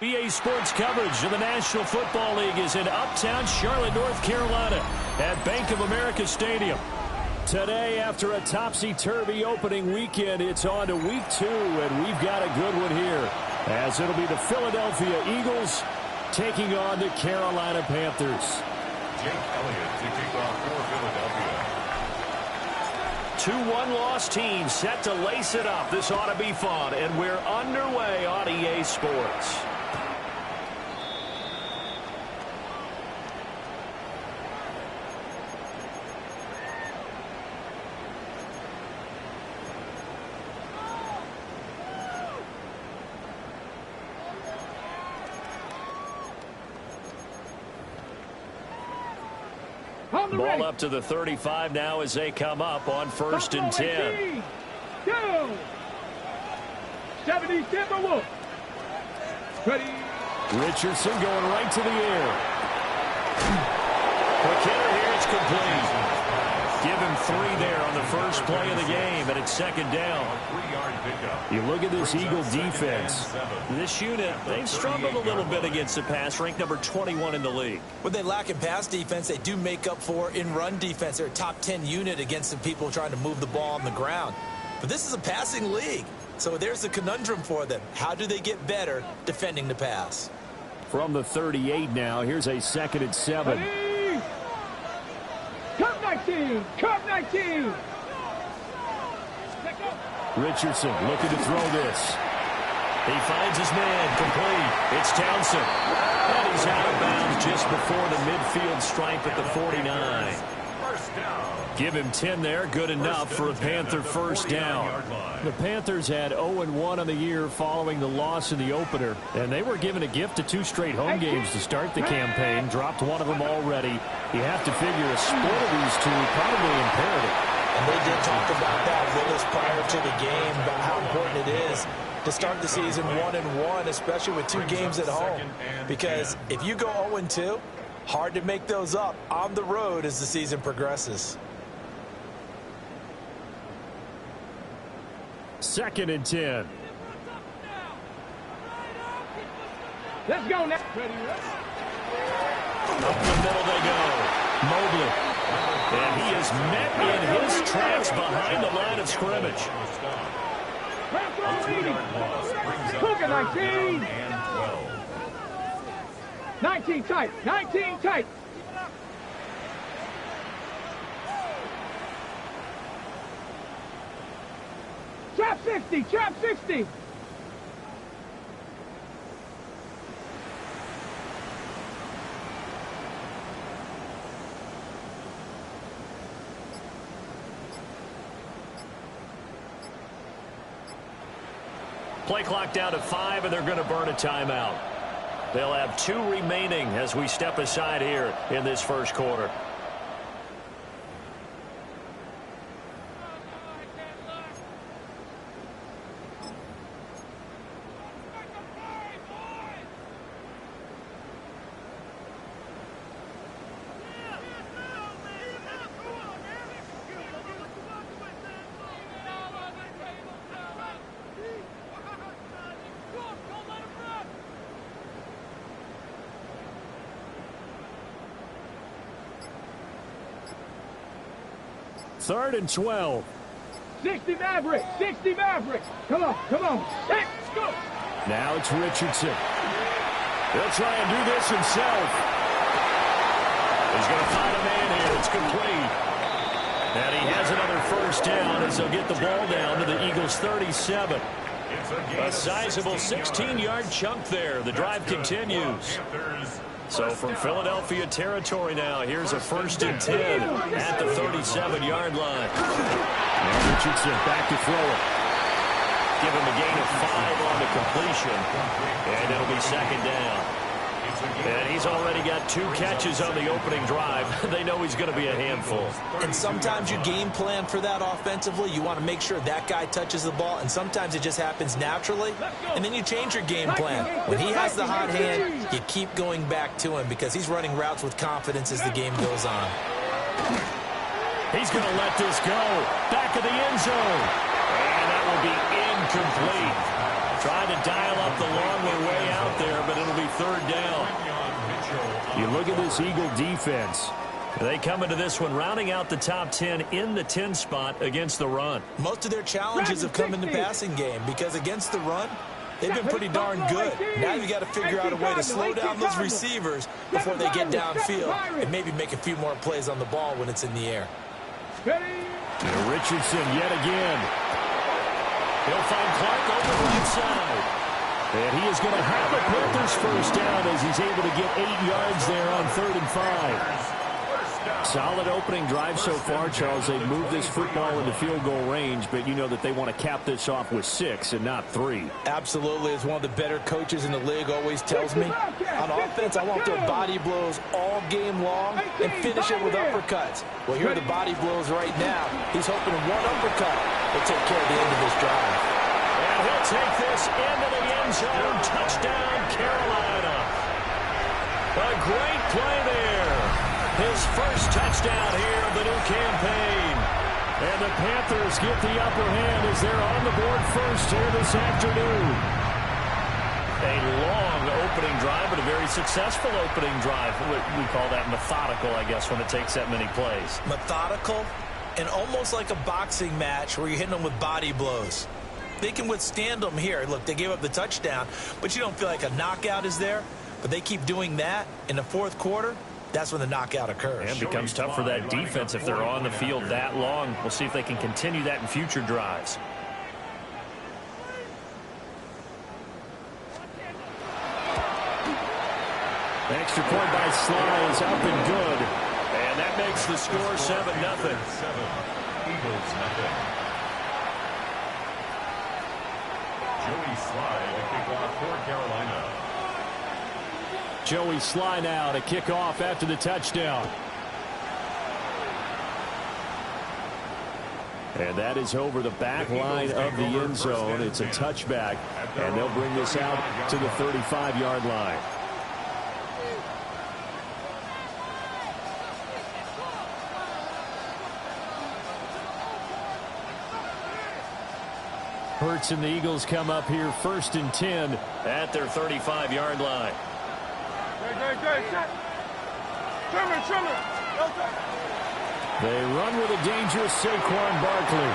EA Sports coverage of the National Football League is in uptown Charlotte, North Carolina at Bank of America Stadium. Today, after a topsy-turvy opening weekend, it's on to week 2, and we've got a good one here, as it'll be the Philadelphia Eagles taking on the Carolina Panthers. Jake Elliott to kick off for Philadelphia. 2 1-loss teams set to lace it up. This ought to be fun, and we're underway on EA Sports. Ball up to the 35 now as they come up on 1st and 10. Go! 77 Wolf. Ready. Richardson going right to the air. McKinnon here, it's complete. Give him 3 there on the first play of the game, and it's 2nd down. You look at this Eagle defense. This unit, they've struggled a little bit against the pass, ranked number 21 in the league. What they lack in pass defense, they do make up for in run defense. They're a top 10 unit against the people trying to move the ball on the ground. But this is a passing league, so there's a conundrum for them. How do they get better defending the pass? From the 38 now, here's a 2nd and 7. Ready. Cup 19! Cup 19! Richardson looking to throw this. He finds his man, complete. It's Townsend. And he's out of bounds just before the midfield stripe at the 49. Give him 10 there, good enough for a Panther first down. The Panthers had 0-1 on the year following the loss in the opener, and they were given a gift of 2 straight home games to start the campaign, dropped one of them already. You have to figure a split of these two probably imperative. And they did talk about that, Willis, prior to the game, about how important it is to start the season 1-1, especially with 2 games at home. Because if you go 0-2, hard to make those up on the road as the season progresses. 2nd and 10. Let's go now. Up the middle they go. Mobley. And he is met in his tracks behind the line of scrimmage. 19. 19 tight. 19 tight. Trap 60. Trap 60. Play clock down to 5, and they're going to burn a timeout. They'll have 2 remaining as we step aside here in this first quarter. Third and 12. 60 Maverick. 60 Maverick. Come on. Come on. Let's go. Now it's Richardson. He'll try and do this himself. He's going to find a man here. It's complete. And he has another first down as they'll get the ball down to the Eagles' 37. A sizable 16-yard chunk there. The drive continues. So from Philadelphia territory now, here's a 1st and 10 at the 37-yard line. And Richardson back to throw it. Give him a gain of 5 on the completion. And it'll be 2nd down. And he's already got 2 catches on the opening drive. They know he's going to be a handful. And sometimes you game plan for that offensively. You want to make sure that guy touches the ball, and sometimes it just happens naturally. And then you change your game plan. When he has the hot hand, you keep going back to him because he's running routes with confidence as the game goes on. He's going to let this go. Back of the end zone. And that will be incomplete. Trying to dial up the long way out there, but it'll be third down. You look at this Eagle defense. They come into this one rounding out the top 10 in the 10 spot against the run. Most of their challenges have come in the passing game because against the run, they've been pretty darn good. Now you got to figure out a way to slow down those receivers before they get downfield and maybe make a few more plays on the ball when it's in the air. Richardson yet again. He'll find Clark over the right side. And he is going to have the Panthers first down as he's able to get 8 yards there on 3rd and 5. Solid opening drive so far, Charles. They've moved this football into field goal range, but you know that they want to cap this off with 6 and not 3. Absolutely. As one of the better coaches in the league always tells me, on offense, I want to throw body blows all game long and finish it with uppercuts. Well, here are the body blows right now. He's hoping one uppercut will take care of the end of this drive. And he'll take this into the end zone. Touchdown, Carolina. A great play there. His first touchdown here of the new campaign. And the Panthers get the upper hand as they're on the board first here this afternoon. A long opening drive, but a very successful opening drive. We call that methodical, I guess, when it takes that many plays. Methodical and almost like a boxing match where you're hitting them with body blows. They can withstand them here. Look, they gave up the touchdown, but you don't feel like a knockout is there. But they keep doing that in the fourth quarter. That's when the knockout occurs. And it becomes tough for that defense if they're on the field that long. We'll see if they can continue that in future drives. Extra point by Sly is up and good. And that makes the score 7-0. Eagles nothing. Joey Sly to kick off for Carolina. Joey Sly now to kick off after the touchdown. And that is over the back line of the end zone. It's a touchback, and they'll bring this out to the 35-yard line. Hurts and the Eagles come up here 1st and 10 at their 35-yard line. They run with a dangerous Saquon Barkley.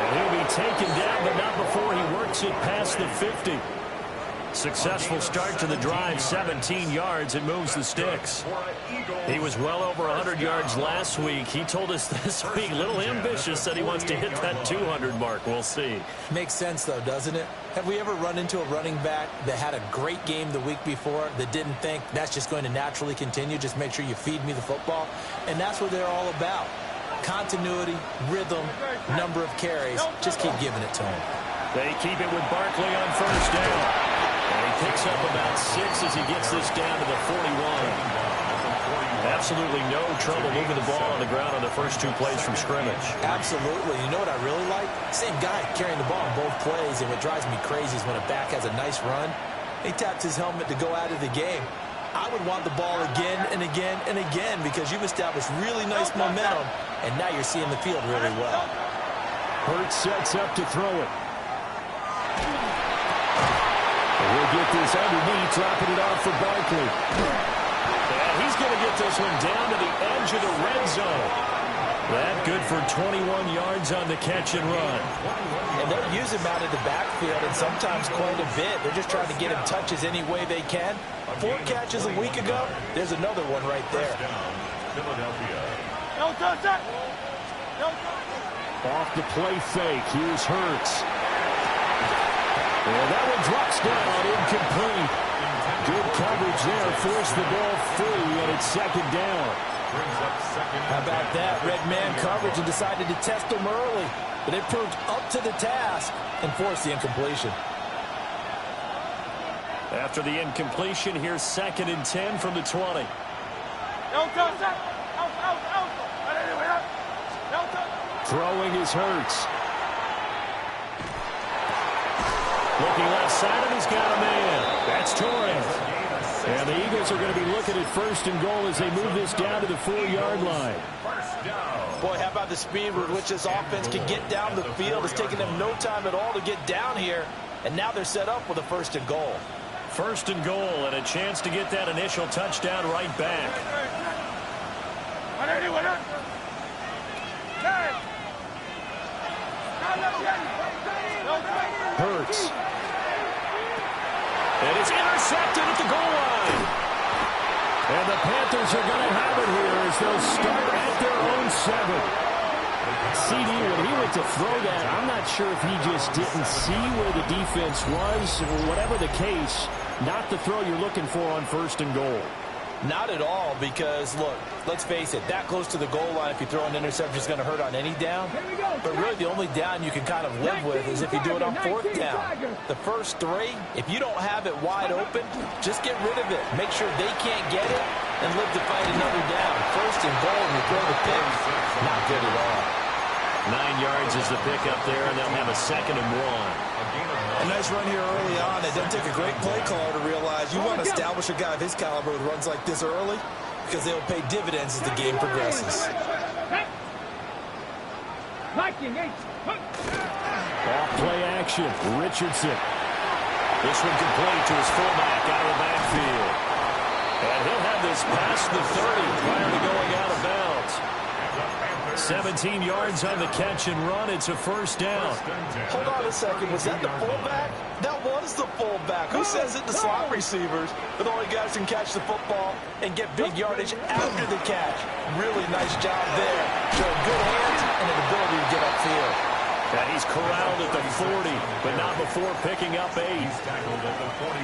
And he'll be taken down, but not before he works it past the 50. Successful start to the drive, 17 yards. It moves the sticks. He was well over 100 yards last week. He told us this week, a little ambitious, said he wants to hit that 200 mark. We'll see. Makes sense, though, doesn't it? Have we ever run into a running back that had a great game the week before that didn't think that's just going to naturally continue? Just make sure you feed me the football. And that's what they're all about. Continuity, rhythm, number of carries. Just keep giving it to him. They keep it with Barkley on first down. And he picks up about 6 as he gets this down to the 41. Absolutely no trouble moving the ball on the ground on the first 2 plays from scrimmage. Absolutely. You know what I really like? Same guy carrying the ball on both plays, and what drives me crazy is when a back has a nice run, he taps his helmet to go out of the game. I would want the ball again and again and again because you've established really nice momentum, and now you're seeing the field really well. Hurts sets up to throw it. We'll get this underneath, dropping it off for Barkley. And he's going to get this one down to the edge of the red zone. That good for 21 yards on the catch and run. And they'll use him out of the backfield, and sometimes quite a bit. They're just trying to get him touches any way they can. 4 catches a week ago. There's another one right there. Philadelphia. Off the play fake. Here's Hurts. And that one drops down, incomplete. Good coverage there, forced the ball free, and it's 2nd down. How about that? Red man coverage and decided to test them early. But they proved up to the task and forced the incompletion. After the incompletion, here's 2nd and 10 from the 20. Throwing is Hurts. Looking left side, and he's got a man. That's Torres. And the Eagles are going to be looking at 1st and goal as they move this down to the 4-yard line. Boy, how about the speed with which this offense can get down the field? It's taking them no time at all to get down here. And now they're set up with a 1st and goal. 1st and goal and a chance to get that initial touchdown right back. Hurts. And it's intercepted at the goal line. And the Panthers are going to have it here as they'll start at their own 7. CD, when he went to throw that, I'm not sure if he just didn't see where the defense was, or whatever the case, not the throw you're looking for on 1st and goal. Not at all, because, look, let's face it, that close to the goal line, if you throw an interception, is going to hurt on any down. But really, the only down you can kind of live with is if you do it on 4th down. The first 3, if you don't have it wide open, just get rid of it. Make sure they can't get it and live to fight another down. 1st and goal, and you throw the pick, not good at all. 9 yards is the pickup there, and they'll have a 2nd and 1. A nice run here early on. It doesn't take a great play caller to realize you want to establish a guy of his caliber with runs like this early because they'll pay dividends as the game progresses. Off play action. Richardson. This one complete to his fullback out of the backfield. And he'll have this past the 30 prior to going out of bounds. 17 yards on the catch and run. It's a 1st down. Hold on a second. Was that the fullback? That was the fullback. Who says it? The slot receivers. But the only guys can catch the football and get big yardage after the catch. Really nice job there. Showing good hands and an ability to get upfield. And he's corralled at the 40, but not before picking up 8.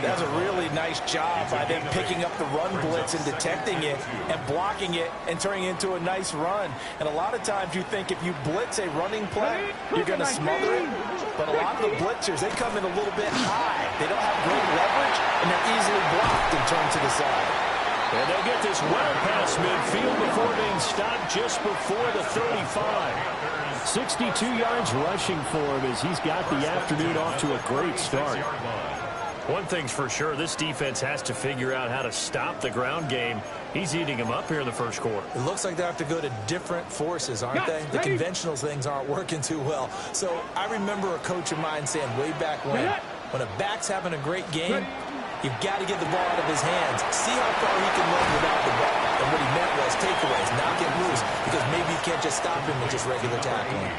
That's a really nice job by them picking up the run blitz and detecting it and blocking it and turning it into a nice run. And a lot of times you think if you blitz a running play, you're going to smother it. But a lot of the blitzers, they come in a little bit high. They don't have great leverage, and they're easily blocked and turned to the side. And they'll get this well past midfield before being stopped just before the 35. 62 yards rushing for him as he's got the afternoon off to a great start. One thing's for sure, this defense has to figure out how to stop the ground game. He's eating them up here in the 1st quarter. It looks like they have to go to different forces, aren't they? The conventional things aren't working too well. So I remember a coach of mine saying way back when a back's having a great game, you've got to get the ball out of his hands. See how far he can run without the ball. And what he meant was takeaways, not get loose, because maybe you can't just stop him with just regular tackling.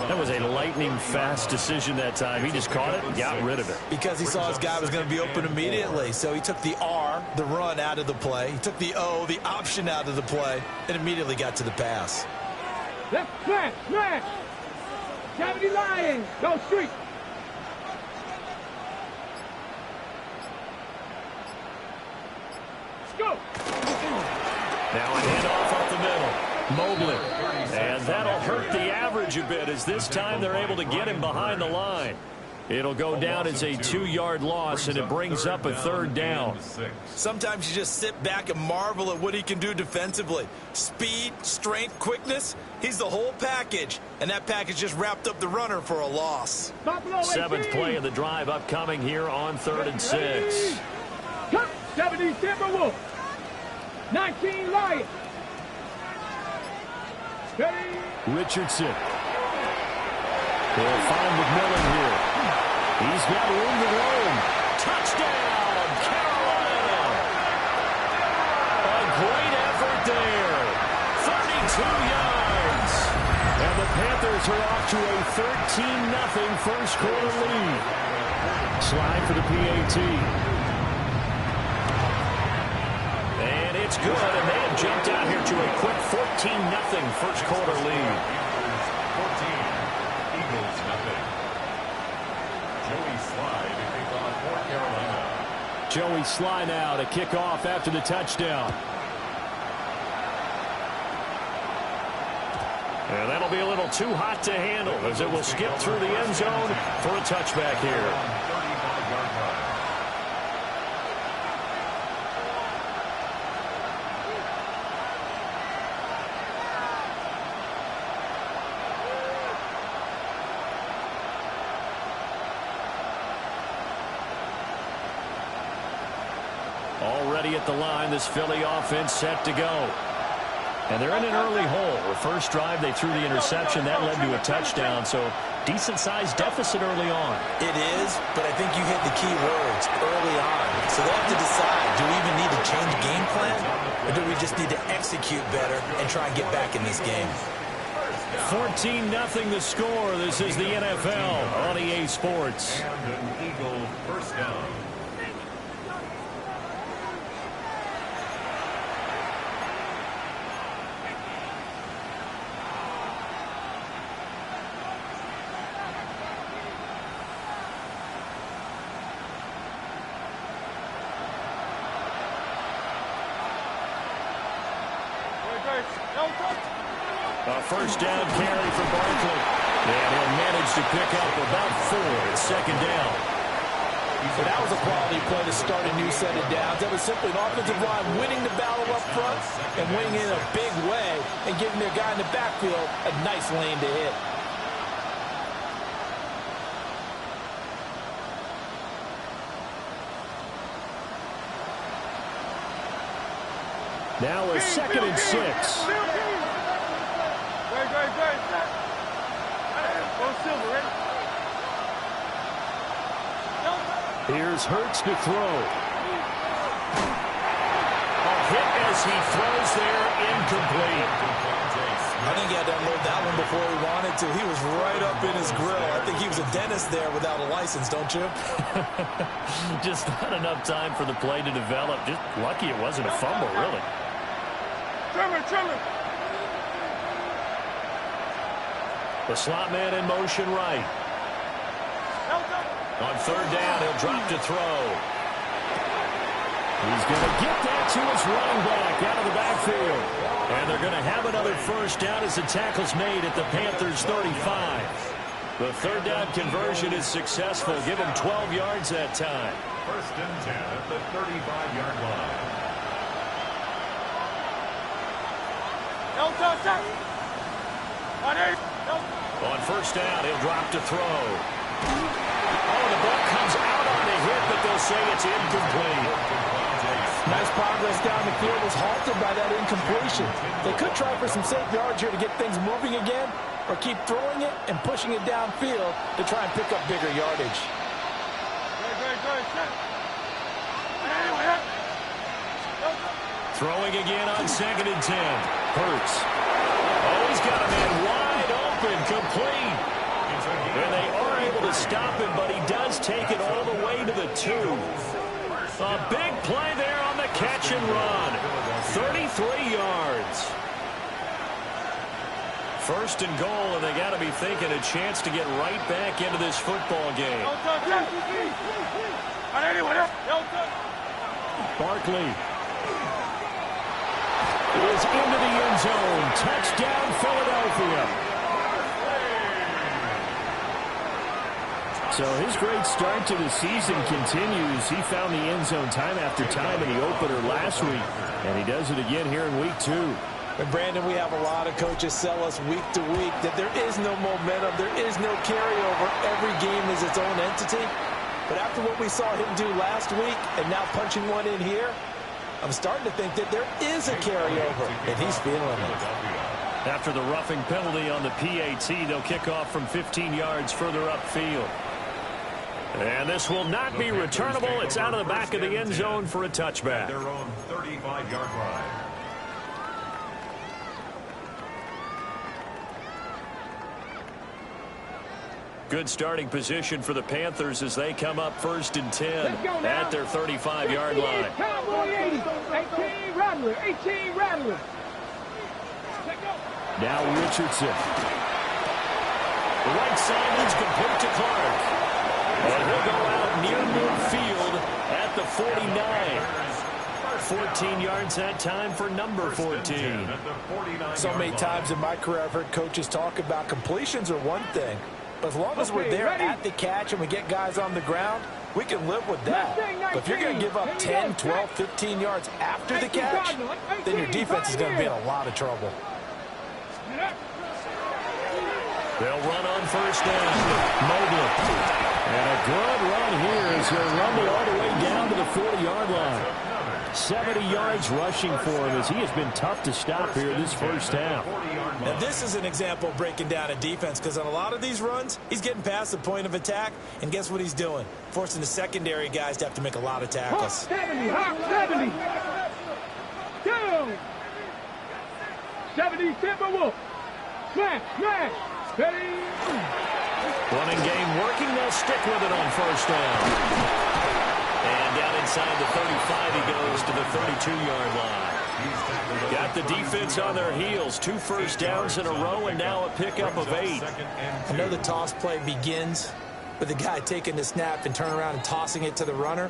That was a lightning-fast decision that time. He just caught it and got rid of it. Because he saw his guy was going to be open immediately. So he took the R, the run, out of the play. He took the O, the option, out of the play, and immediately got to the pass. Left smash, smash. Cavity Lion, go street. Go. Now a handoff up the middle. Mobley. And that'll hurt the average a bit as this time they're able to get him behind the line. It'll go down as a 2-yard loss, and it brings up a 3rd down. Sometimes you just sit back and marvel at what he can do defensively. Speed, strength, quickness, he's the whole package. And that package just wrapped up the runner for a loss. 7th play of the drive upcoming here on 3rd and 6. Cut 70 Timberwolves. 19 Lions. Richardson. He'll find McMillan here. He's got room to roam. Touchdown, Carolina. A great effort there. 32 yards. And the Panthers are off to a 13-0 first quarter lead. Slide for the PAT. And it's good, and they have jumped out here to a quick 14-0 first quarter lead. 14, Eagles nothing. Joey Slye to kick off for Carolina. Joey Slye now to kick off after the touchdown. And that'll be a little too hot to handle as it will skip through the end zone for a touchback here. Already at the line, this Philly offense set to go. And they're in an early hole. The first drive, they threw the interception. That led to a touchdown, so decent-sized deficit early on. It is, but I think you hit the key words early on. So they have to decide, do we even need to change game plan, or do we just need to execute better and try and get back in this game? 14-0 the score. This is the NFL on EA Sports. And an Eagle first down. A first down carry for Barkley. And he'll manage to pick up about 4 at second down. So that was a quality play to start a new set of downs. That was simply an offensive line winning the battle up front and winning in a big way and giving their guy in the backfield a nice lane to hit. Now a 2nd and 6. Here's Hurts to throw. A hit as he throws there, incomplete. I think he had to unload that one before he wanted to. He was right up in his grill. I think he was a dentist there without a license, don't you? Just not enough time for the play to develop. Just lucky it wasn't a fumble, really. The slot man in motion right. On 3rd down, he'll drop to throw. He's going to get that to his running back out of the backfield. And they're going to have another first down as the tackle's made at the Panthers' 35. The 3rd down conversion is successful. Give him 12 yards that time. 1st and 10 at the 35-yard line. On 1st down, he'll drop to throw. Oh, the ball comes out on the hit, but they'll say it's incomplete. Nice progress down the field was halted by that incompletion. They could try for some safe yards here to get things moving again, or keep throwing it and pushing it downfield to try and pick up bigger yardage. Throwing again on 2nd and 10. Hurts. Oh, he's got a man wide open, complete. And they are able to stop him, but he does take it all the way to the 2. A big play there on the catch and run. 33 yards. 1st and goal, and they got to be thinking a chance to get right back into this football game. Barkley is into the end zone. Touchdown, Philadelphia. So his great start to the season continues. He found the end zone time after time in the opener last week, and he does it again here in week 2. And Brandon, we have a lot of coaches sell us week to week that there is no momentum, there is no carryover. Every game is its own entity. But after what we saw him do last week and now punching one in here, I'm starting to think that there is a carryover, and he's feeling it. After the roughing penalty on the PAT, they'll kick off from 15 yards further upfield. And this will not be returnable. It's out of the back of the end zone for a touchback. Their own 35-yard line. Good starting position for the Panthers as they come up 1st and 10 at their 35-yard line. Cowboy 80, 18 Rattler, 18 Rattler. Now Richardson. The right side is complete to Clark. And he'll go out near midfield at the 49. 14 yards that time for number 14. So many times in my career I've heard coaches talk about completions are one thing. But as long as we're there at the catch and we get guys on the ground, we can live with that. But if you're going to give up 10, 12, 15 yards after the catch, then your defense is going to be in a lot of trouble. They'll run on 1st down. Mobley. And a good run here as he'll rumble all the way down to the 40-yard line. 70 yards rushing for him as he has been tough to stop here this first half. Now this is an example of breaking down a defense, because on a lot of these runs, he's getting past the point of attack, and guess what he's doing? Forcing the secondary guys to have to make a lot of tackles. 70, 70. Down. 70, Timberwolf. Smash, smash. Steady. Running game working. They'll stick with it on first down. And down inside the 35, he goes to the 32-yard line. Got the defense on their heels. 2 first downs in a row, and now a pickup of 8. I know the toss play begins with the guy taking the snap and turning around and tossing it to the runner.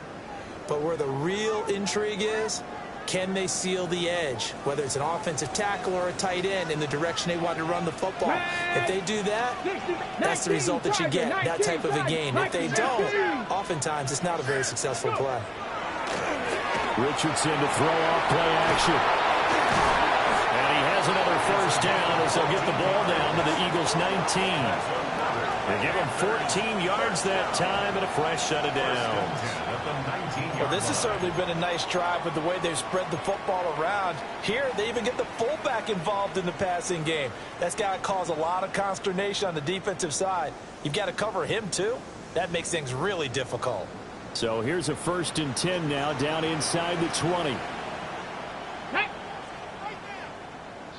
But where the real intrigue is, can they seal the edge, whether it's an offensive tackle or a tight end, in the direction they want to run the football? If they do that, that's the result that you get, that type of a game. If they don't, oftentimes it's not a very successful play. Richardson to throw off play action. And he has another first down as they'll get the ball down to the Eagles' 19. They give him 14 yards that time and a fresh set of downs. Well, this has certainly been a nice drive with the way they've spread the football around. Here, they even get the fullback involved in the passing game. That's got to cause a lot of consternation on the defensive side. You've got to cover him, too. That makes things really difficult. So here's a 1st and 10 now, down inside the 20.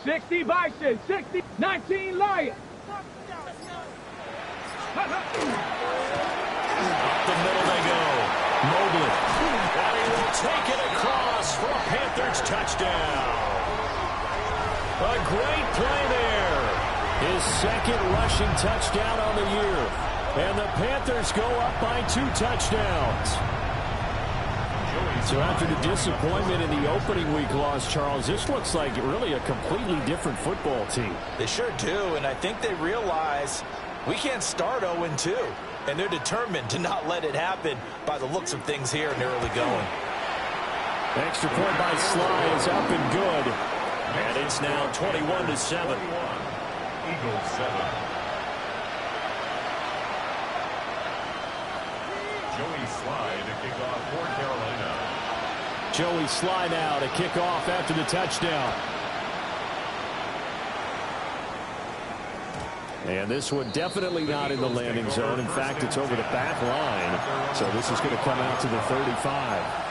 60 Bison, 60, 19 Lions. Up the middle they go. Mobley. And he will take it across for a Panthers touchdown. A great play there. His 2nd rushing touchdown on the year. And the Panthers go up by 2 touchdowns. So after the disappointment in the opening week loss, Charles, this looks like really a completely different football team. They sure do, and I think they realize we can't start 0-2, and they're determined to not let it happen by the looks of things here in the early going. Extra point by Sly is up and good. And it's now 21-7. Eagles 7. Joey Sly to kick off for Carolina. Joey Sly now to kick off after the touchdown. And this one definitely not in the landing zone. In fact, it's over the back line. So this is going to come out to the 35.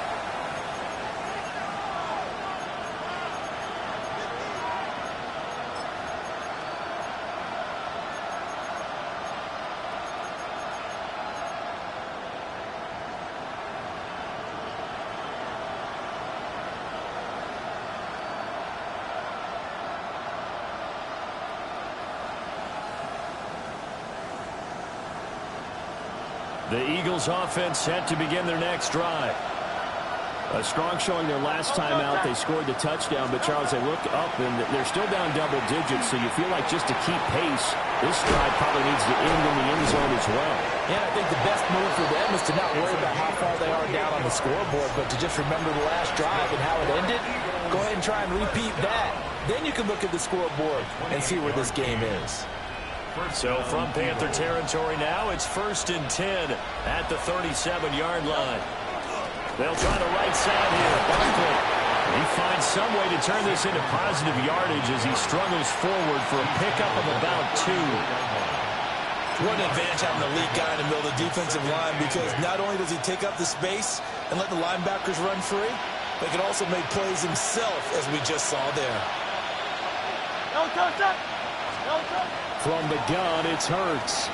The Eagles offense set to begin their next drive. A strong showing their last time out. They scored the touchdown, but Charles, they look up and they're still down double digits, so you feel like just to keep pace, this drive probably needs to end in the end zone as well. Yeah, I think the best move for them is to not worry about how far they are down on the scoreboard, but to just remember the last drive and how it ended. Go ahead and try and repeat that. Then you can look at the scoreboard and see where this game is. So from Panther territory now, it's 1st and 10 at the 37-yard line. They'll try the right side here. Barkley. He finds some way to turn this into positive yardage as he struggles forward for a pickup of about 2. What an advantage having the lead guy in the middle of the defensive line, because not only does he take up the space and let the linebackers run free, but he can also make plays himself, as we just saw there. From the gun, it's Hurts.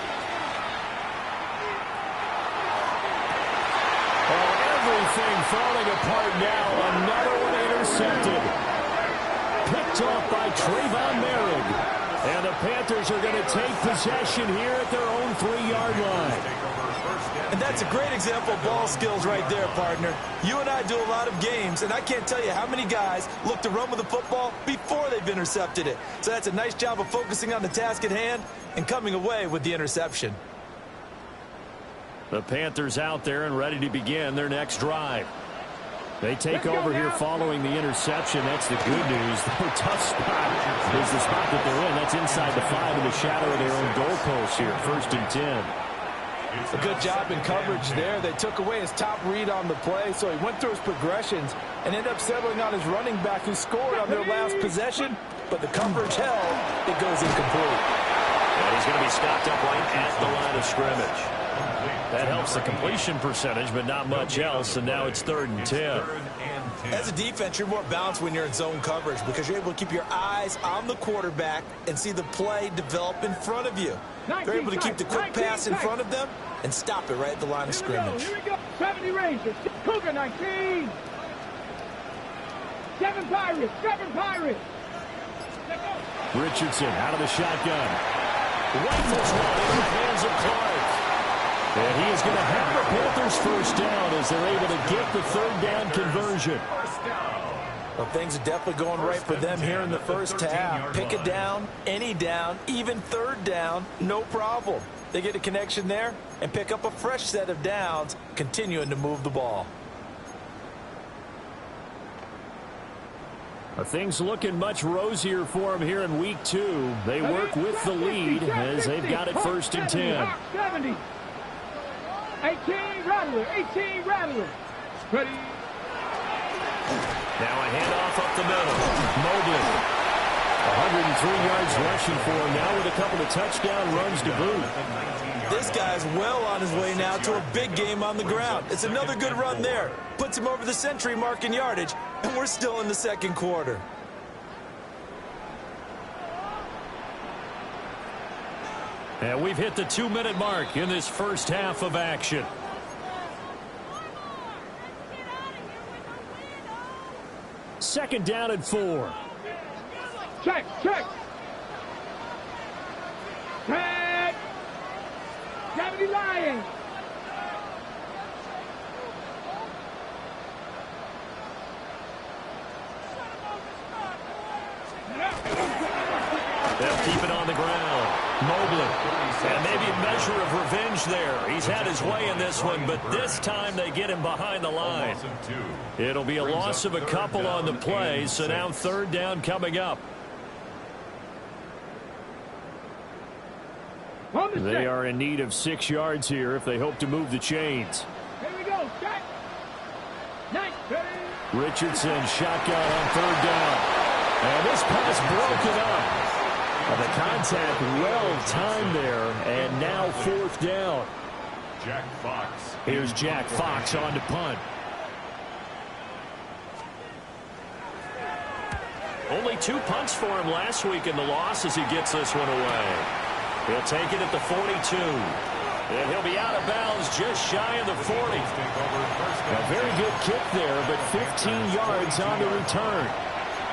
Oh, everything falling apart now. Another one intercepted. Picked off by Trayvon Merrick. And the Panthers are going to take possession here at their own 3-yard line. And that's a great example of ball skills right there, partner. You and I do a lot of games, and I can't tell you how many guys look to run with the football before they've intercepted it. So that's a nice job of focusing on the task at hand and coming away with the interception. The Panthers out there and ready to begin their next drive. They take over here following the interception. That's the good news. Their tough spot is the spot that they're in. That's inside the 5 in the shadow of their own goalpost here. 1st and 10. A good job in coverage there. They took away his top read on the play, so he went through his progressions and ended up settling on his running back who scored on their last possession, but the coverage held. It goes incomplete. And he's going to be stopped up right at the line of scrimmage. That helps the completion percentage, but not much else, and now it's 3rd and 10. As a defense, you're more balanced when you're in zone coverage because you're able to keep your eyes on the quarterback and see the play develop in front of you. They're able to keep the quick pass in front of them and stop it right at the line of scrimmage. Here we go. 70 Rangers. Cougar 19. 7 Pirates. 7 Pirates. Richardson out of the shotgun. Rifles one in the hands of Clark. And he is going to have the Panthers first down as they're able to get the 3rd down conversion. Well, things are definitely going right for them here in the first half. Pick a down, any down, even 3rd down, no problem. They get a connection there and pick up a fresh set of downs, continuing to move the ball. Things looking much rosier for them here in week 2. They work with the lead as they've got it 1st and 10. 70. 18 Rattler. 18 Rattler. Ready. Now a handoff up the middle. Mobley. 103 yards rushing for him now with a couple of touchdown runs to boot. This guy's well on his way now to a big game on the ground. It's another good run there. Puts him over the century mark in yardage, and we're still in the 2nd quarter. And we've hit the 2-minute mark in this first half of action. Second down and 4. Check. Check. 70 Lions. They'll keep it on the ground. Mobley. And maybe a measure of revenge there. He's had his way in this one, but this time they get him behind the line. It'll be a loss of a couple on the play, so now 3rd down coming up. They are in need of 6 yards here if they hope to move the chains. Here we go. Check. Richardson shotgun on 3rd down. And this pass broken up. And the contact well timed there, and now 4th down. Jack Fox. Here's Jack Fox on to punt. Only 2 punts for him last week in the loss as he gets this one away. He'll take it at the 42. And he'll be out of bounds just shy of the 40. A very good kick there, but 15 yards on the return.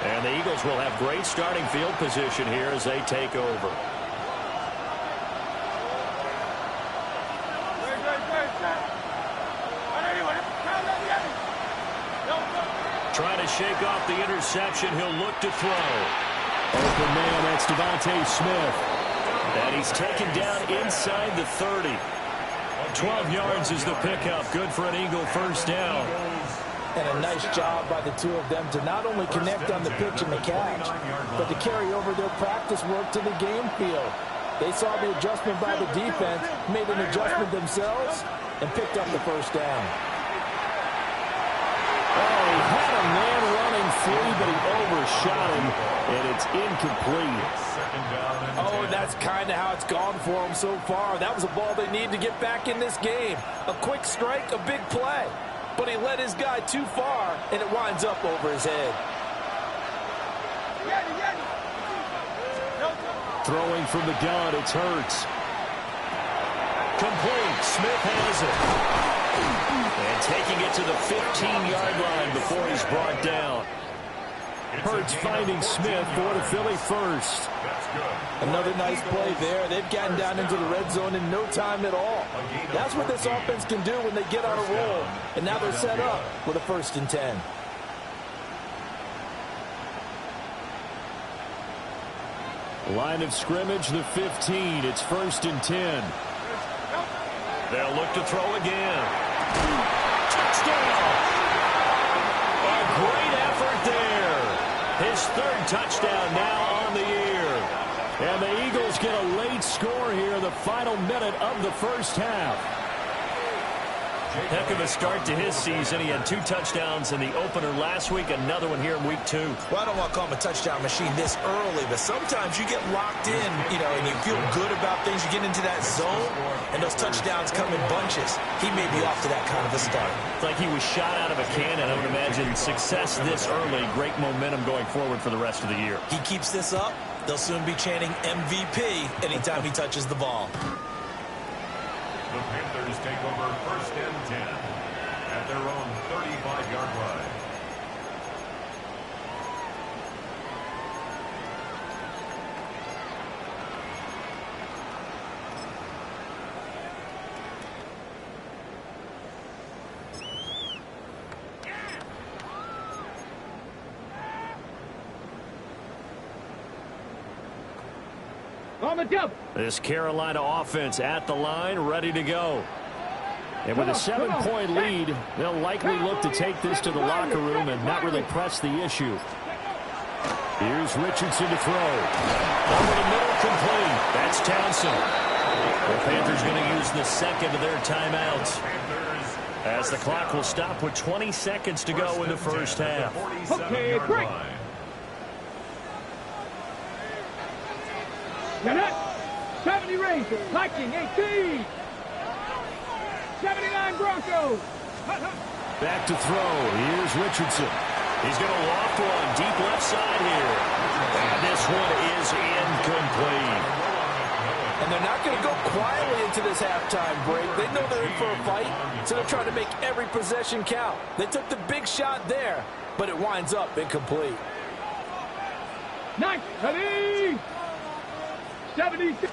And the Eagles will have great starting field position here as they take over. Trying to shake off the interception. He'll look to throw. Open man, that's Devontae Smith. And he's taken down inside the 30. 12 yards is the pickup. Good for an Eagle first down. And a nice job by the 2 of them to not only connect on the pitch and the catch, but to carry over their practice work to the game field. They saw the adjustment by the defense, made an adjustment themselves, and picked up the first down. Oh, he had a man running free, but he overshot him, and it's incomplete. Oh, and that's kind of how it's gone for them so far. That was a ball they need to get back in this game. A quick strike, a big play. But he led his guy too far, and it winds up over his head. Throwing from the gun, it's Hurts. Complete. Smith has it. And taking it to the 15-yard line before he's brought down. Hurts finding Smith for the Philly first. Another nice play there. They've gotten down into the red zone in no time at all. That's what this offense can do when they get on a roll. And now they're set up with a 1st and 10. Line of scrimmage, the 15. It's 1st and 10. They'll look to throw again. Touchdown! A great effort there. His 3rd touchdown now on the year. And the Eagles get a late score here, the final minute of the first half. Heck of a start to his season. He had 2 touchdowns in the opener last week, another one here in week 2. Well, I don't want to call him a touchdown machine this early, but sometimes you get locked in, and you feel good about things. You get into that zone, and those touchdowns come in bunches. He may be off to that kind of a start. It's like he was shot out of a cannon. I would imagine success this early, great momentum going forward for the rest of the year. He keeps this up, they'll soon be chanting MVP anytime he touches the ball. The Panthers take over 1st and 10 at their own 35-yard line. On the double. This Carolina offense at the line, ready to go. And with a 7-point lead, they'll likely look to take this to the locker room and not really press the issue. Here's Richardson to throw. Over the middle, complete. That's Townsend. The Panthers going to use the second of their timeouts, as the clock will stop with 20 seconds to go in the first half. Okay, break. Get it. 70 Rangers, Viking 18. 79 Broncos. Back to throw. Here's Richardson. He's going to loft one deep left side here. And this one is incomplete. And they're not going to go quietly into this halftime break. They know they're in for a fight, so they're trying to make every possession count. They took the big shot there, but it winds up incomplete. 90. 76.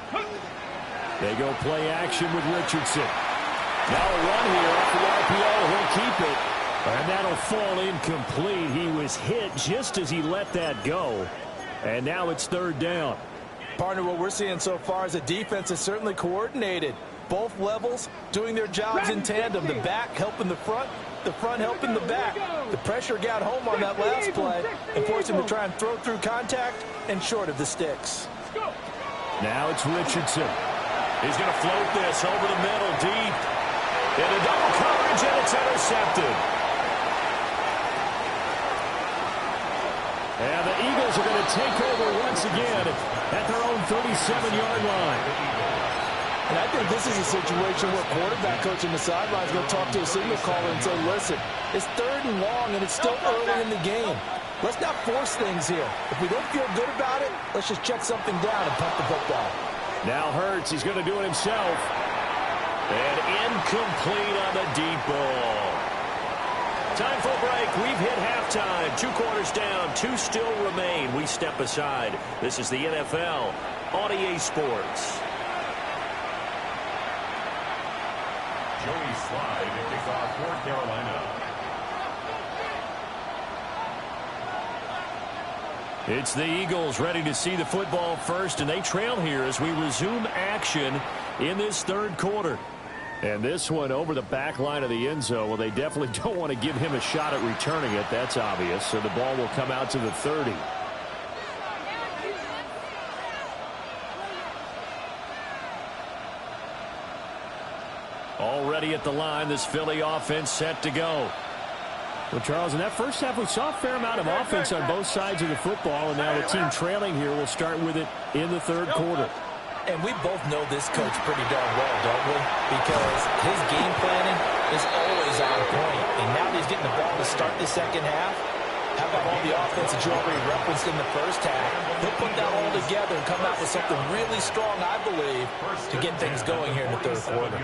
They go play action with Richardson. Now a run here off the RPO. He'll keep it. And that'll fall incomplete. He was hit just as he let that go. And now it's 3rd down. Partner, what we're seeing so far is the defense is certainly coordinated. Both levels doing their jobs in tandem. The back helping the front helping the back. The pressure got home on that last play and forced him to try and throw through contact and short of the sticks. Now it's Richardson. He's going to float this over the middle deep. Into double coverage, and it's intercepted. And the Eagles are going to take over once again at their own 37-yard line. And I think this is a situation where quarterback coach in the sideline is going to talk to a signal caller and say, listen, it's 3rd and long, and it's still early in the game. Let's not force things here. If we don't feel good about it, let's just check something down and punt the football. Now Hurts, he's going to do it himself. And incomplete on the deep ball. Time for a break. We've hit halftime. 2 quarters down. 2 still remain. We step aside. This is the NFL on EA Sports. Joey Slye to kick off for Carolina. It's the Eagles ready to see the football first, and they trail here as we resume action in this 3rd quarter. And this one over the back line of the end zone. Well, they definitely don't want to give him a shot at returning it. That's obvious. So the ball will come out to the 30. Already at the line, this Philly offense set to go. Well, Charles, in that first half, we saw a fair amount of offense on both sides of the football, and now the team trailing here will start with it in the 3rd quarter. And we both know this coach pretty darn well, don't we? Because his game planning is always on point. And now that he's getting the ball to start the second half, how about all the offense that you already referenced in the first half? He'll put that all together and come out with something really strong, I believe, to get things going here in the 3rd quarter.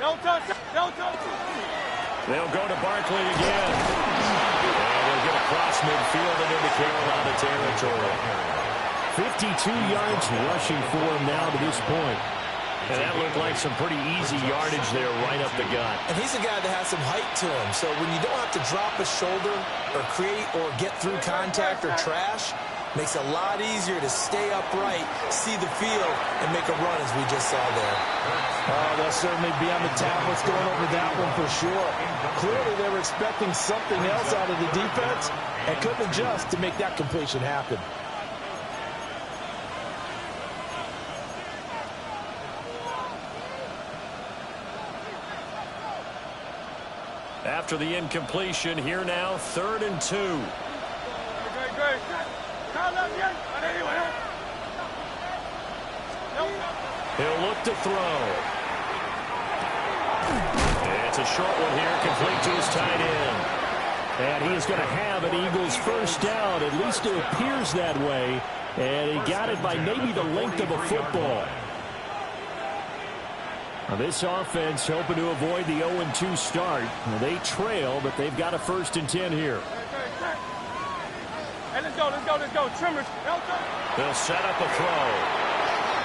Don't touch it. Don't touch it. They'll go to Barkley again. And they'll get across midfield and into Carolina territory. 52 yards rushing for him now to this point. And that looked like some pretty easy yardage there right up the gut. And he's a guy that has some height to him. So when you don't have to drop a shoulder or create or get through contact or trash, Makes it a lot easier to stay upright, see the field, and make a run as we just saw there. Oh, they'll certainly be on the tablets going over that one for sure. Clearly they were expecting something else out of the defense and couldn't adjust to make that completion happen. After the incompletion, here now, 3rd and 2. He'll look to throw. It's a short one here, complete to his tight end. And he is going to have an Eagles first down. At least it appears that way. And he got it by maybe the length of a football. Now this offense hoping to avoid the 0-2 start. Well, they trail, but they've got a 1st and 10 here. Hey, let's go. Trimmers. They'll set up a throw.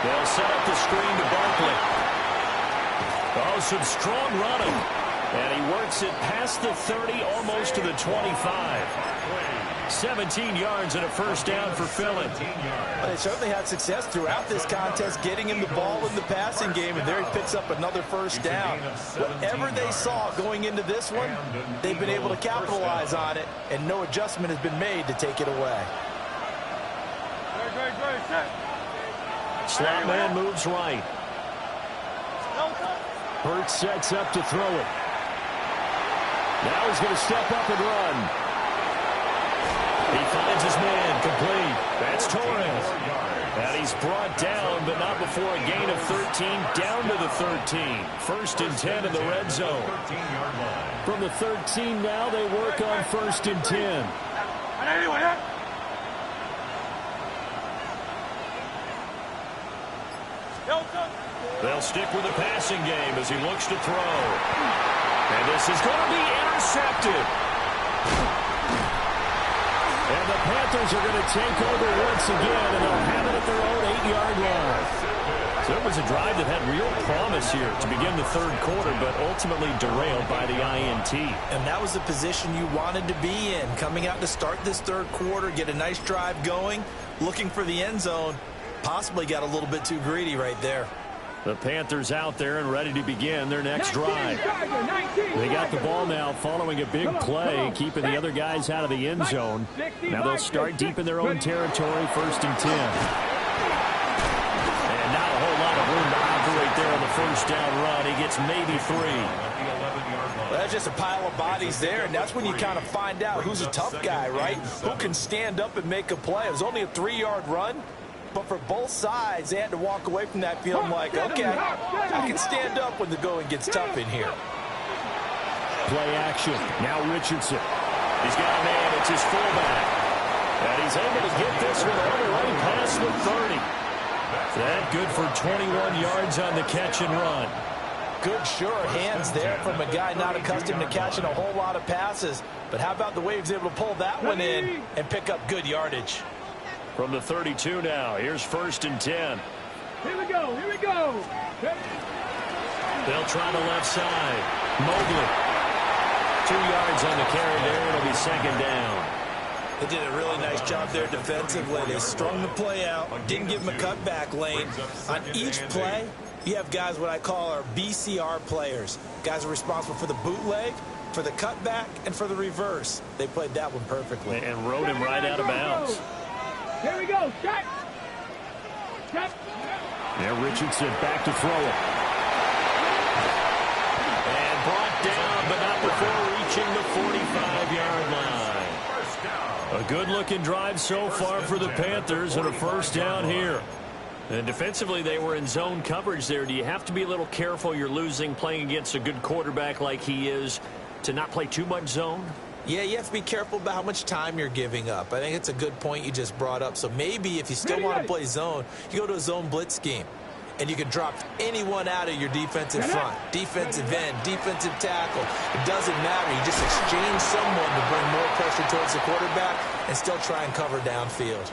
They'll set up the screen to Barkley. Oh, some strong running. And he works it past the 30, almost to the 25. 17 yards and a first down for Philly. They certainly had success throughout this contest getting him the ball in the passing game, and there he picks up another first down. Whatever they saw going into this one, they've been able to capitalize on it, and no adjustment has been made to take it away. Slot man moves right. Hurts sets up to throw it. Now he's going to step up and run. He finds his man, complete. That's Torres. And he's brought down, but not before a gain of 13, down to the 13. 1st and 10 in the red zone. From the 13 now, they work on 1st and 10. They'll stick with the passing game as he looks to throw. And this is going to be intercepted. And the Panthers are going to take over once again, and they'll have it at their own 8-yard line. So it was a drive that had real promise here to begin the 3rd quarter, but ultimately derailed by the INT. And that was the position you wanted to be in, coming out to start this 3rd quarter, get a nice drive going, looking for the end zone. Possibly got a little bit too greedy right there. The Panthers out there and ready to begin their next drive. They got the ball now following a big play, keeping the other guys out of the end zone. Now they'll start deep in their own territory, 1st and 10. And not a whole lot of room to operate there on the first down run. He gets maybe 3. Well, that's just a pile of bodies there, and that's when you kind of find out who's a tough guy, right? Who can stand up and make a play. It was only a 3-yard run. But for both sides, they had to walk away from that feeling like, okay, I can stand up when the going gets tough in here. Play action. Now Richardson. He's got a man. It's his fullback. And he's able to get this one all the way past the 30. That good for 21 yards on the catch and run. Good, sure hands there from a guy not accustomed to catching a whole lot of passes. But how about the way he was able to pull that one in and pick up good yardage? From the 32 now, here's 1st and 10. Here we go. They'll try the left side. Mobley. 2 yards on the carry there. It'll be 2nd down. They did a really nice job there defensively. They strung the play out, didn't give him a cutback lane. On each play, you have guys what I call our BCR players. Guys are responsible for the bootleg, for the cutback, and for the reverse. They played that one perfectly. And rode him right out of bounds. Here we go. Shot. Now Richardson back to throw it. And brought down, but not before reaching the 45-yard line. A good-looking drive so far for the Panthers and a first down here. And defensively, they were in zone coverage there. Do you have to be a little careful? You're losing playing against a good quarterback like he is to not play too much zone? Yeah, you have to be careful about how much time you're giving up. I think it's a good point you just brought up. So maybe if you still want to play zone, you go to a zone blitz scheme. And you can drop anyone out of your defensive front. Defensive end, defensive tackle. It doesn't matter. You just exchange someone to bring more pressure towards the quarterback and still try and cover downfield.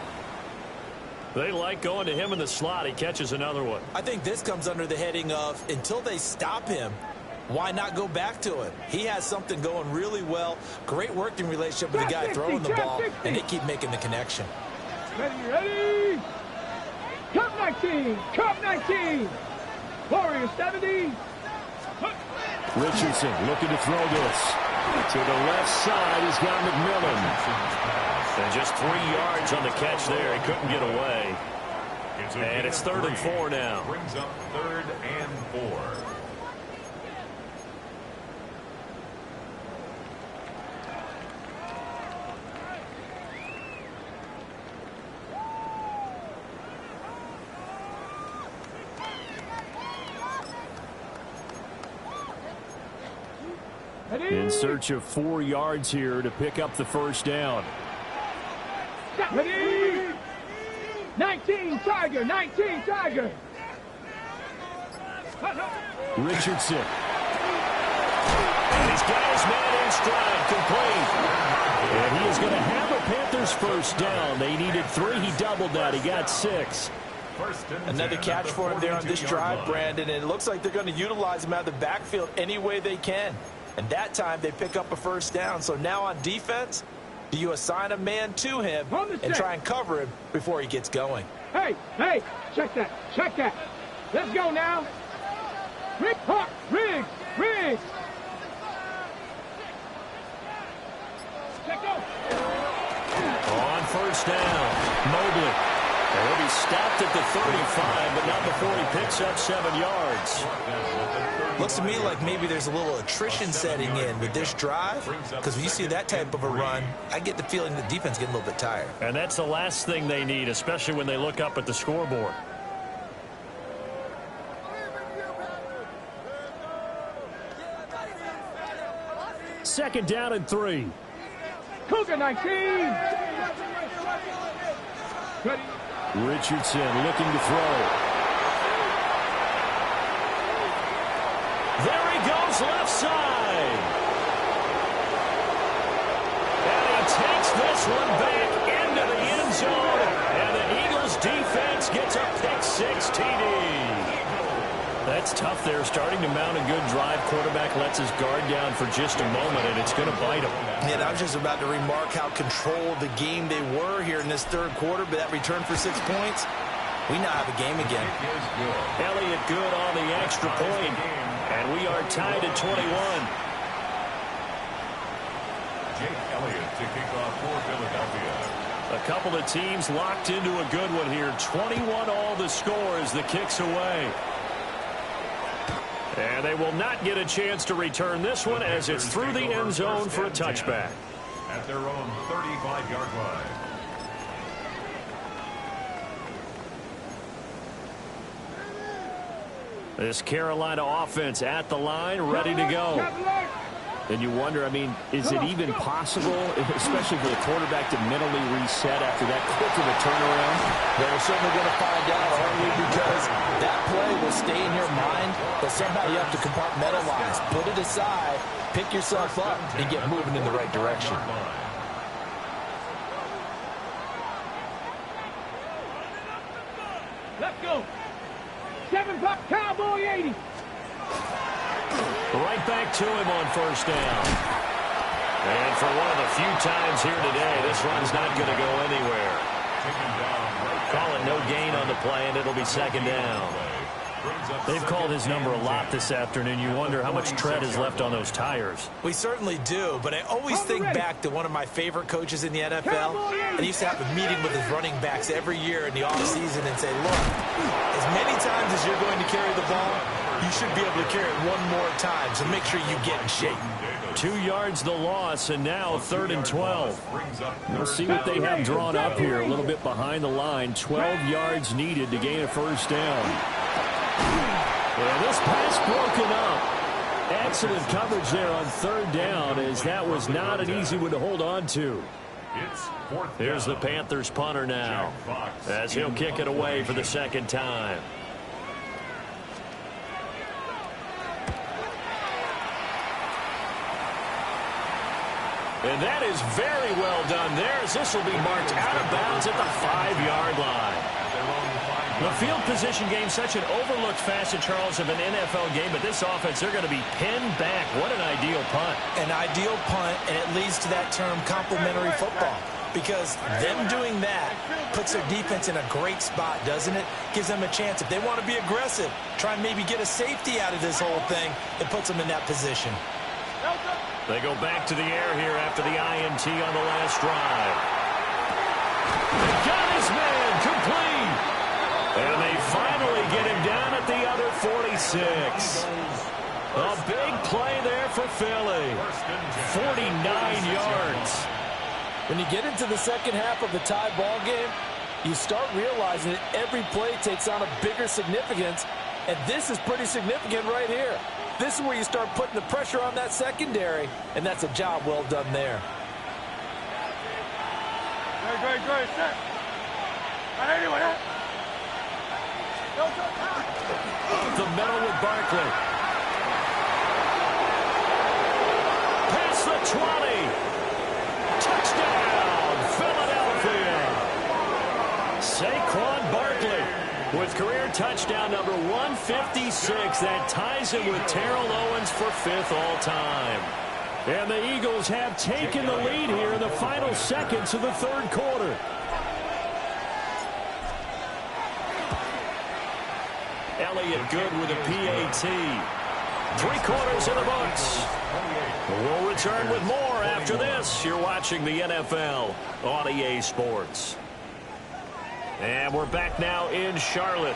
They like going to him in the slot. He catches another one. I think this comes under the heading of until they stop him, why not go back to it? He has something going really well. Great working relationship with the guy throwing the ball, and they keep making the connection. Ready. Cup 19. Cup 19. Warrior 70. Richardson looking to throw this. To the left side, he's got McMillan. And just 3 yards on the catch there. He couldn't get away. And it's 3rd and 4 now. Brings up 3rd and 4. In search of 4 yards here to pick up the first down. Ready. 19 Tiger. 19 Tiger. Richardson. And he's got his man in stride, complete. And he is going to have a Panthers first down. They needed 3. He doubled that. He got 6. Another catch for him there on this drive, Brandon. And it looks like they're going to utilize him out of the backfield any way they can. And that time they pick up a first down. So now on defense, do you assign a man to him and try and cover him before he gets going? Hey, check that. Check that. Let's go now. Riggs. Check go. On first down, Mobley. He'll be stopped at the 35, but not before he picks up 7 yards. Looks to me like maybe there's a little attrition setting in with this drive, because when you see that type of a run, I get the feeling the defense getting a little bit tired. And that's the last thing they need, especially when they look up at the scoreboard. Second down and 3. Cougar 19. Ready. Richardson looking to throw. There he goes, left side. And he takes this one back into the end zone. And the Eagles defense gets a pick-6 TD. That's tough there, starting to mount a good drive. Quarterback lets his guard down for just a moment, and it's going to bite him. Yeah, I was just about to remark how controlled the game they were here in this third quarter, but that return for 6 points, we now have a game again. Elliott good on the extra point, and we are tied at 21. Jake Elliott to kick off for Philadelphia. A couple of teams locked into a good one here. 21 all the score as the kick's away. And they will not get a chance to return this one as it's through the end zone for a touchback. At their own 35-yard line. This Carolina offense at the line, ready to go. And you wonder, I mean, is it even possible, especially for the quarterback, to mentally reset after that quick of a turnaround? Well, we're certainly going to find out, only because that play will stay in your mind, but somehow you have to compartmentalize, put it aside, pick yourself up, and get moving in the right direction. Let's go. 7-puck Cowboy 80. Right back to him on first down. And for one of the few times here today, this run's not going to go anywhere. Call it no gain on the play, and it'll be second down. They've called his number a lot this afternoon. You wonder how much tread is left on those tires. We certainly do, but I always think back to one of my favorite coaches in the NFL, and he used to have a meeting with his running backs every year in the offseason and say, look, as many times as you're going to carry the ball, you should be able to carry it one more time, so make sure you get in shape. 2 yards the loss, and now 3rd and 12. We'll see what they have drawn up here, a little bit behind the line. 12 yards needed to gain a first down. Yeah, this pass broken up. Excellent coverage there on 3rd down, as that was not an easy one to hold on to. Here's the Panthers punter now, as he'll kick it away for the second time. And that is very well done there, as this will be marked out of bounds at the 5-yard line. The field position game, such an overlooked facet, Charles, of an NFL game, but this offense, they're going to be pinned back. What an ideal punt. An ideal punt, and it leads to that term, complementary football. because them doing that puts their defense in a great spot, doesn't it? Gives them a chance. If they want to be aggressive, try and maybe get a safety out of this whole thing, it puts them in that position. They go back to the air here after the INT on the last drive. They got his man complete. And they finally get him down at the other 46. A big play there for Philly. 49 yards. When you get into the second half of the tie ball game, you start realizing that every play takes on a bigger significance, and this is pretty significant right here. This is where you start putting the pressure on that secondary, and that's a job well done there. Great, set. Anyway, Up the middle with Barkley. Past the 20. Touchdown, Philadelphia. Saquon Barkley with career touchdown number 156. That ties him with Terrell Owens for 5th all-time. And the Eagles have taken the lead here in the final seconds of the third quarter. Elliott good with a PAT. 3 quarters in the books. We'll return with more after this. You're watching the NFL on EA Sports. And we're back now in Charlotte,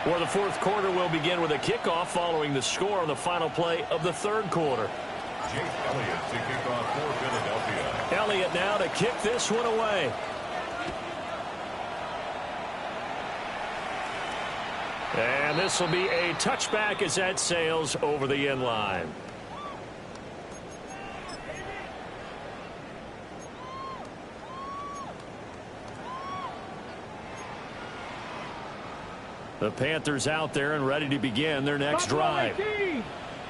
where the fourth quarter will begin with a kickoff following the score on the final play of the third quarter. Jake Elliott to kick off for Philadelphia. Elliott now to kick this one away. And this will be a touchback as that sails over the end line. The Panthers out there and ready to begin their next drive.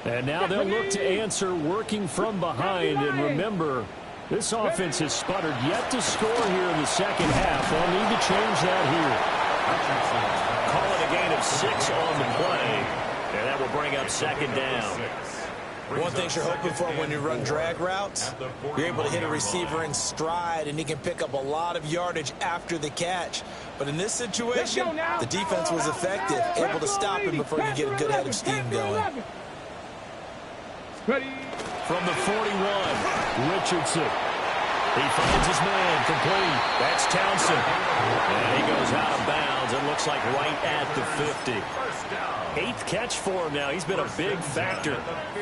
And now they'll look to answer working from behind. And remember, this offense has sputtered yet to score here in the second half. They'll need to change that here. Call it a gain of 6 on the play. And that will bring up second down. One thing you're hoping for when you run drag routes, you're able to hit a receiver in stride, and he can pick up a lot of yardage after the catch. But in this situation, the defense was effective, able to stop him before you get a good head of steam going. From the 41, Richardson. He finds his man complete. That's Townsend. And he goes out of bounds. It looks like right at the 50. 8th catch for him now. He's been a big factor.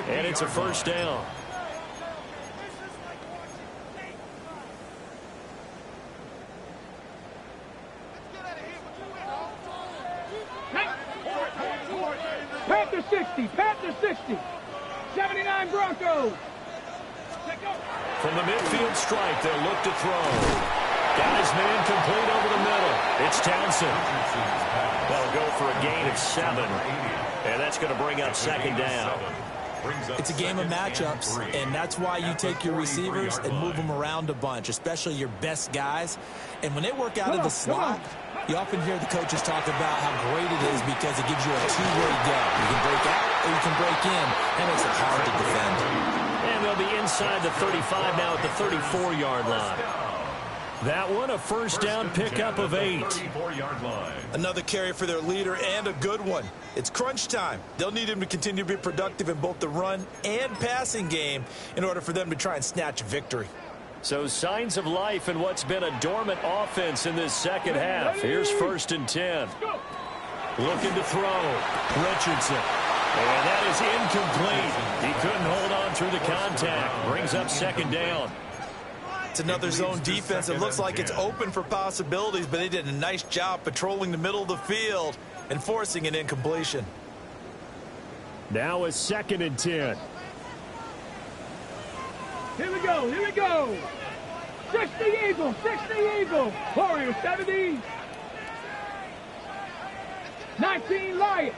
And it's a first down. Panthers 60, Panthers 60. 79 Broncos. From the midfield stripe, they'll look to throw. Got his man complete over the middle. It's Townsend. That'll go for a gain of 7. And that's going to bring up second down. It's a game of matchups, and that's why you take your receivers and move them around a bunch, especially your best guys. And when they work out of the slot, you often hear the coaches talk about how great it is because it gives you a two-way go. You can break out or you can break in. That makes it hard to defend. And they'll be inside the 35 now at the 34-yard line. That one, a first down pickup of 8. Another carry for their leader and a good one. It's crunch time. They'll need him to continue to be productive in both the run and passing game in order for them to try and snatch a victory. So signs of life in what's been a dormant offense in this second half. Here's 1st and 10. Looking to throw. Richardson. And that is incomplete. He couldn't hold on through the contact. Brings up second down. It's another zone defense. It looks like it's open for possibilities, but they did a nice job patrolling the middle of the field and forcing an incompletion. Now a 2nd and 10. Here we go, here we go. 60 Eagles, 60 Eagles. Warriors 70. 19 Lions.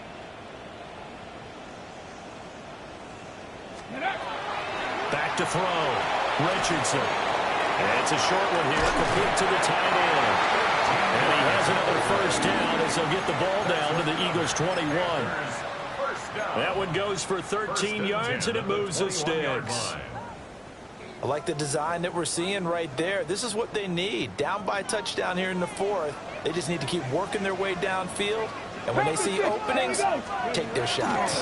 Back to throw. Richardson. And it's a short one here, complete to the tight end. And he has another first down as they'll get the ball down to the Eagles' 21. That one goes for 13 yards, and it moves the sticks. I like the design that we're seeing right there. This is what they need. Down by a touchdown here in the fourth. They just need to keep working their way downfield. And when they see openings, take their shots.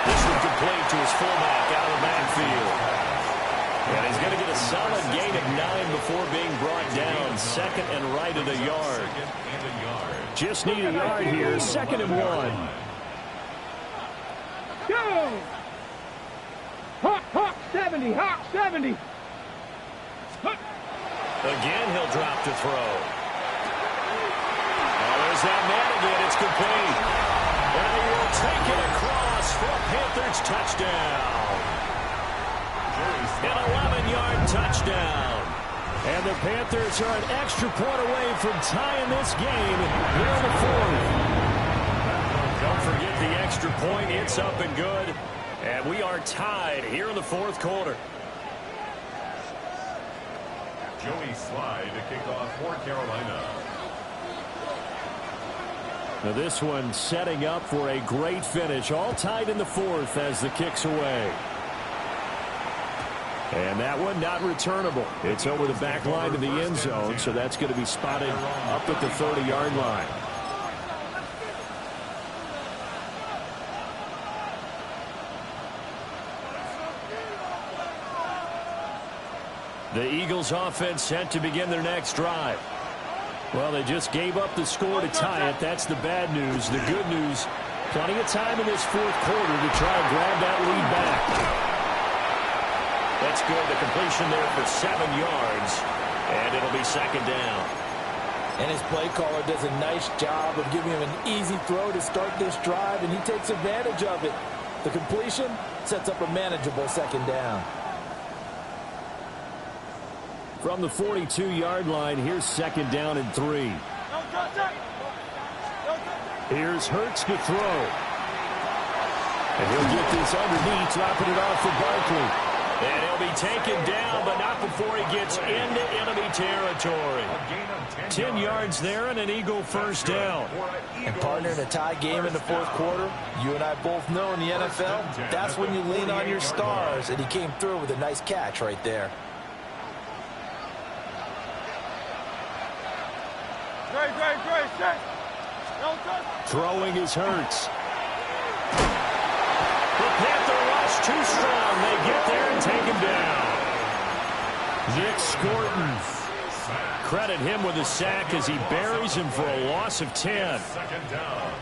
This one complete to his fullback out of the backfield. And he's going to get a solid gain of 9 before being brought down. Second and right at a yard. Just need a yard here. 2nd and 1. Go! Hawk 70, Hawk 70. Again, he'll drop to throw. Oh, there's that man again. It's complete. And he will take it across for a Panthers touchdown. An 11-yard touchdown. And the Panthers are an extra point away from tying this game here in the fourth. Don't forget the extra point. It's up and good. And we are tied here in the fourth quarter. Joey Slye to kick off for Carolina. Now this one setting up for a great finish. All tied in the fourth as the kick's away. And that one not returnable. It's over the back line to the end zone, so that's going to be spotted up at the 30-yard line. The Eagles offense set to begin their next drive. Well, they just gave up the score to tie it. That's the bad news. The good news, plenty of time in this fourth quarter to try and grab that lead back. That's good. The completion there for 7 yards, and it'll be 2nd down. And his play caller does a nice job of giving him an easy throw to start this drive, and he takes advantage of it. The completion sets up a manageable 2nd down. From the 42-yard line, here's 2nd down and 3. Here's Hurts to throw. And he'll get this underneath, dropping it off for Barkley. And he'll be taken down, but not before he gets into enemy territory. 10 yards there and an Eagle first down. And partner, in a tie game in the fourth quarter, you and I both know in the NFL, that's when you lean on your stars, and he came through with a nice catch right there. Throwing is Hurts. The Panther rush too strong. They get there and take him down. Nick Scorton. Credit him with a sack as he buries him for a loss of 10. 2nd down.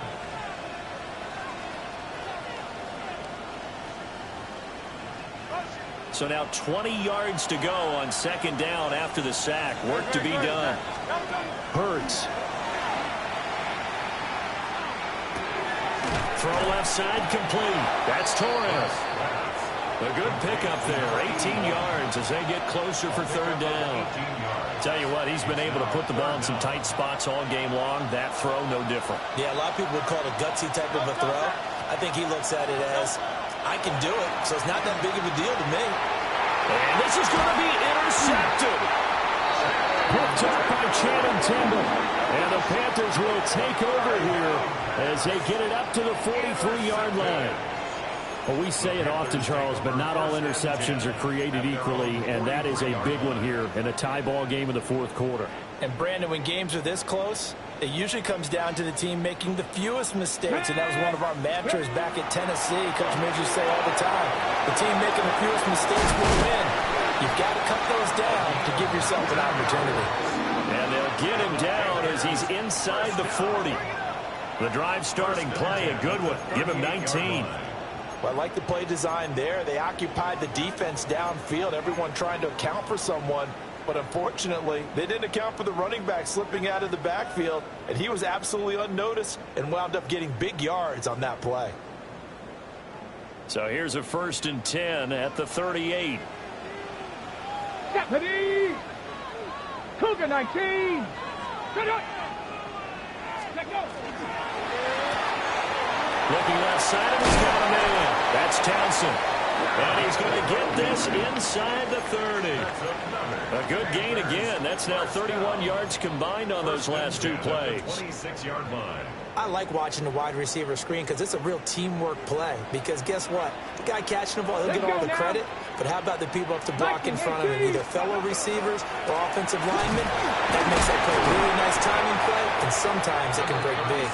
So now 20 yards to go on 2nd down after the sack. Work to be done. Hurts. Throw left side complete. That's Torres. A good pickup there. 18 yards as they get closer for 3rd down. Tell you what, he's been able to put the ball in some tight spots all game long. That throw, no different. Yeah, a lot of people would call it a gutsy type of a throw. I think he looks at it as, I can do it, so it's not that big of a deal to me. And this is going to be intercepted. Picked up by Channing Tindall. And the Panthers will take over here as they get it up to the 43-yard line. Well, we say it often, Charles, but not all interceptions are created equally, and that is a big one here in a tie ball game in the fourth quarter. And, Brandon, when games are this close, it usually comes down to the team making the fewest mistakes, and that was one of our mantras back at Tennessee. Coach Midge used to say all the time, the team making the fewest mistakes will win. You've got to cut those down to give yourself an opportunity. And they'll get him down as he's inside the 40. The drive starting play, a good one. Give him 19. Well, I like the play design there. They occupied the defense downfield, everyone trying to account for someone. But unfortunately, they didn't account for the running back slipping out of the backfield, and he was absolutely unnoticed and wound up getting big yards on that play. So here's a 1st and 10 at the 38. Deputy! Cougar 19! Good up! Let go! Looking left side, and he's got a man. That's Townsend. And he's going to get this inside the 30. A good gain again. That's now 31 yards combined on those last 2 plays. 26-yard line. I like watching the wide receiver screen because it's a real teamwork play. Because guess what? The guy catching the ball, he'll get all the credit. But how about the people up to block in front of him, either fellow receivers or offensive linemen? That makes that play a really nice timing play, and sometimes it can break big.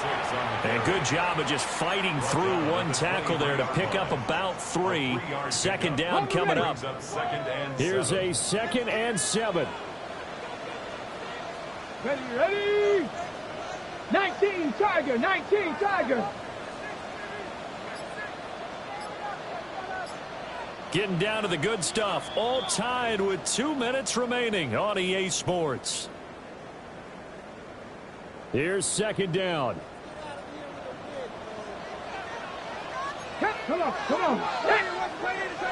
And good job of just fighting through one tackle there to pick up about 3. Second down coming up. Here's a 2nd and 7. Ready? 19 Tiger, 19 Tiger. Getting down to the good stuff. All tied with 2 minutes remaining on EA Sports. Here's 2nd down. Come on.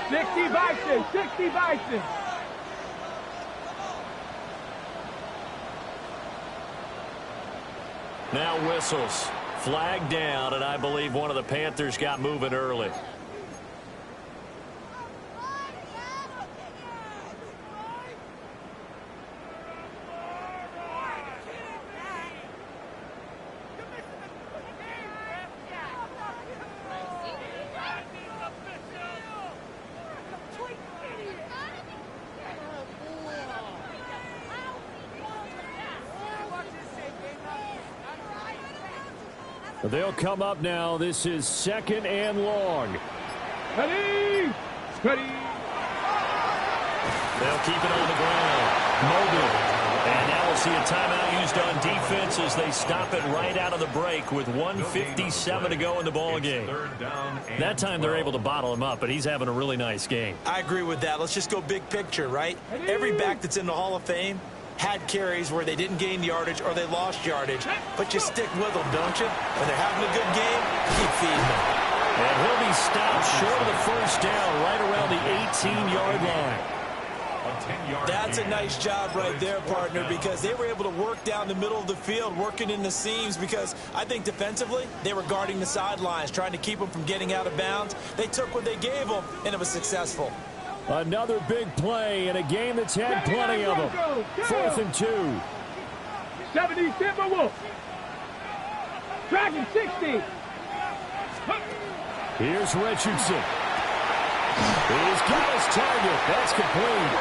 60 Bison, 60 Bison. Now whistles. Flag down, and I believe one of the Panthers got moving early. They'll come up now. This is 2nd and long. Ready? They'll keep it on the ground. Mobile. And now we'll see a timeout used on defense as they stop it right out of the break with 1:57 to go in the ball game. That time they're able to bottle him up, but he's having a really nice game. I agree with that. Let's just go big picture, right? Every back that's in the Hall of Fame had carries where they didn't gain yardage or they lost yardage, but you stick with them, don't you? When they're having a good game, keep feeding them. And he'll be stopped short of the first down right around the 18-yard line. That's a nice job right there, partner, because they were able to work down the middle of the field, working in the seams, because I think defensively they were guarding the sidelines, trying to keep them from getting out of bounds. They took what they gave them, and it was successful. Another big play in a game that's had plenty of them. 4th and 2. 70 Timberwolves. Dragon 60. Here's Richardson. He's got his target. That's complete.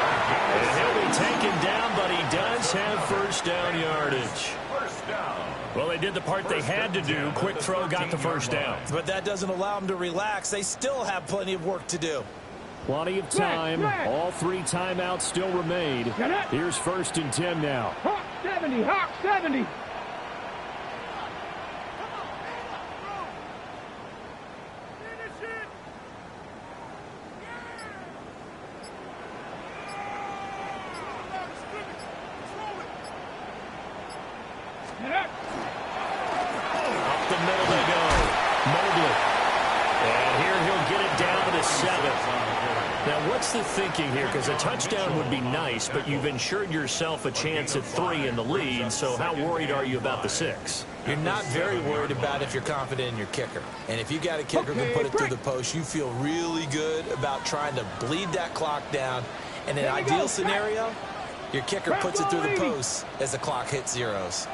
And he'll be taken down, but he does have first down yardage. Well, they did the part they had to do. Quick throw got the first down. But that doesn't allow them to relax. They still have plenty of work to do. Plenty of time. All 3 timeouts still remain. Here's 1st and 10 now. Hawk 70, Hawk 70. Up the middle they go. Mobley. And here he'll get it down to the 7. Now, what's the thinking here? Because a touchdown would be nice, but you've ensured yourself a chance at 3 in the lead, so how worried are you about the 6? You're not very worried about if you're confident in your kicker. And if you got a kicker who can put it through the post, you feel really good about trying to bleed that clock down. In an ideal scenario, your kicker puts it through the post as the clock hits zeros.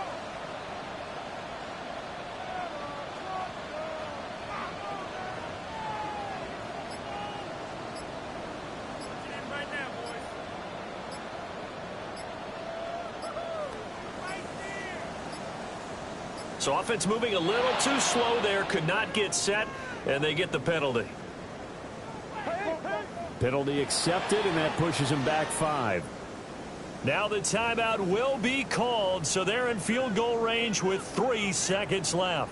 So offense moving a little too slow there, could not get set, and they get the penalty. Penalty accepted, and that pushes him back 5. Now the timeout will be called, so they're in field goal range with 3 seconds left.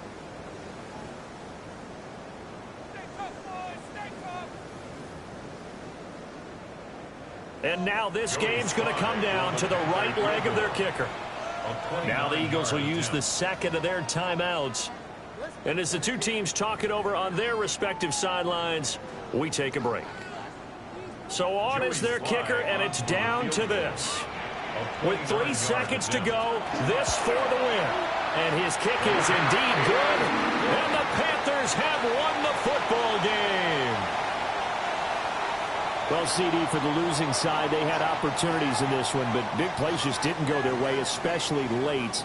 And now this game's going to come down to the right leg of their kicker. Now the Eagles will use the second of their timeouts. And as the two teams talk it over on their respective sidelines, we take a break. So on is their kicker, and it's down to this. With 3 seconds to go, this for the win. And his kick is indeed good. And the Panthers have won the football game. Well, CD, for the losing side, they had opportunities in this one, but big plays just didn't go their way, especially late.